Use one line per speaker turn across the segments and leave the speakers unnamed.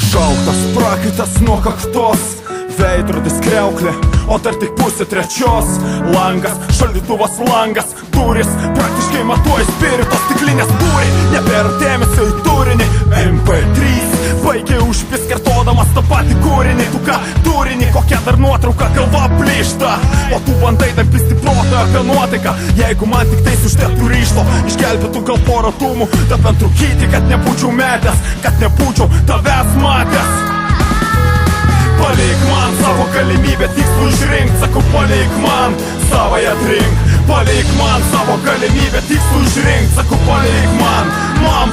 Šaltas prakaitas nuo kaktos, veidrodis kriauklė, o dar tik pusė trečios. Langas, šaldytuvas langas, durys, praktiškai matuoja spirito stiklinės būrį. Nebėra dėmesio į turinį, MP3 baigia užpis kartodamas tą patį kūrinį. Tu ką turinį, kokia dar nuotrauka, galva plyšta, o tu bandai dar pisti protą apie nuotaiką. Jeigu man tik tais užtektų ryžto, išgelbėtų gal porą dūmų, tad bent trukyti, kad nebūčiau metęs, kad nebūčiau tavęs matęs. Palik man savo galimybę tikslų išrinkt, sakau palik man savąją atrink. Palik man savo galimybę tikslų išrinkt, sakau palik man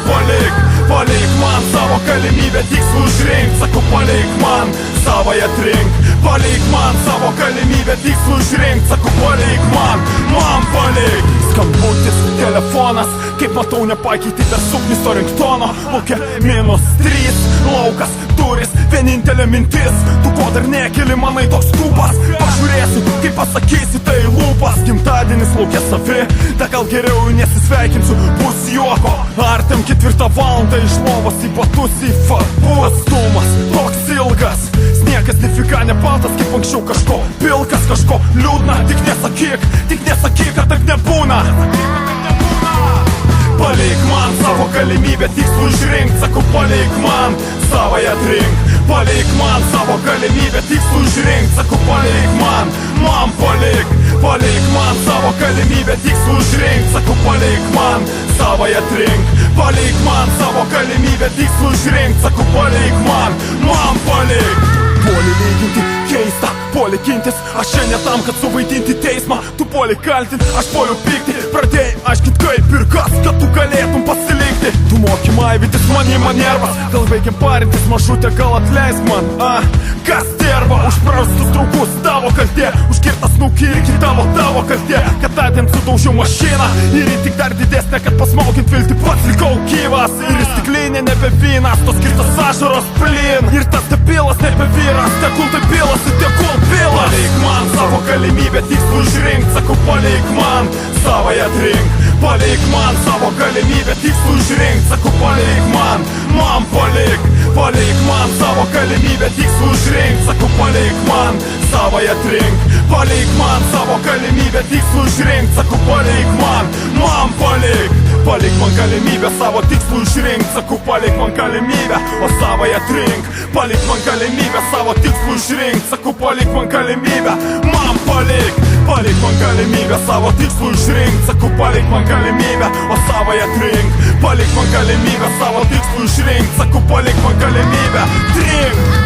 palik. Palik man savo galimybę tikslų išrinkt, sakau palik man savąją atrink. Palik man savo galimybę tikslų išrinkt, sakau palik man palik. Skambutis, telefonas, kaip matau nepakeitė dar suknis to ringtono. Laukia -3, laukas, durys, vienintelė mintis. Tu ko dar nekeli, manai toks kūpas. Pažiūrėsiu, kaip pasakysi tai lūpas. Gimtadienis laukia savi, da gal geriau nesisveikinsiu, bus juoko. Artem 4 valandą iš lovos į batus į fabu. Atstumas toks ilgas, sniegas nefika nebaltas kaip anksčiau. Kažko pilkas, kažko liūdna, tik nesakyk, kad taip nebūna. Palik man savo galimybę tikslų išrinkt, sakau palik man savąją atrink. Palik man savo galimybę tikslų išrinkt, sakau palik man palik. Palik man savo galimybę tikslų išrinkt, sakau palik man savąją atrink. Palik man savo galimybę tikslų išrinkt, sakau palik man palik. Puoli lyginti keista, puoli gintis, aš čia ne tam, kad suvaidinti teismą. Tu puoli kaltint, aš puoliu pykti, pradėjai aiškint kaip ir kas, kad tu galėtum pasilikti. Tu moki maivytis manima nervas, gal veikiam parintis mažutė, gal atleisk man. Kas dirba už prarastus draugus, tavo kaltė, užkirtas snukį irgi tavo kaltė. Kad tądien sudaužiau mašiną ir ji tik dar didesnė, kad pasmaugint vilti pats likau gyvas. Ir į stiklinė nebe vynas, tos skirtas ašaros plin. Ir tas debilas nebe vyras, tegul tai pilasi, tegul pilas. Palik man savo galimybę tikslų išrinkt, sakau palik man savąją atrink. Palik man savo galimybę tikslų išrinkt, sakau palik man palik. Palik man savo galimybę tikslų išrinkt, sakau palik man savąją atrink. Palik man savo galimybę tikslų išrinkt, sakau palik man palik. Palik man galimybę savo tikslų išrinkt, sakau palik man galimybę, o savąją atrink. Palik man galimybę savo tikslų išrinkt, sakau palik man galimybę, man palik. Palik man galimybę savo tikslų išrinkt, sakau palik man galimybę, o savąją atrink. Palik man galimybę savo tikslų išrinkt, sakau palik man galimybę, trink.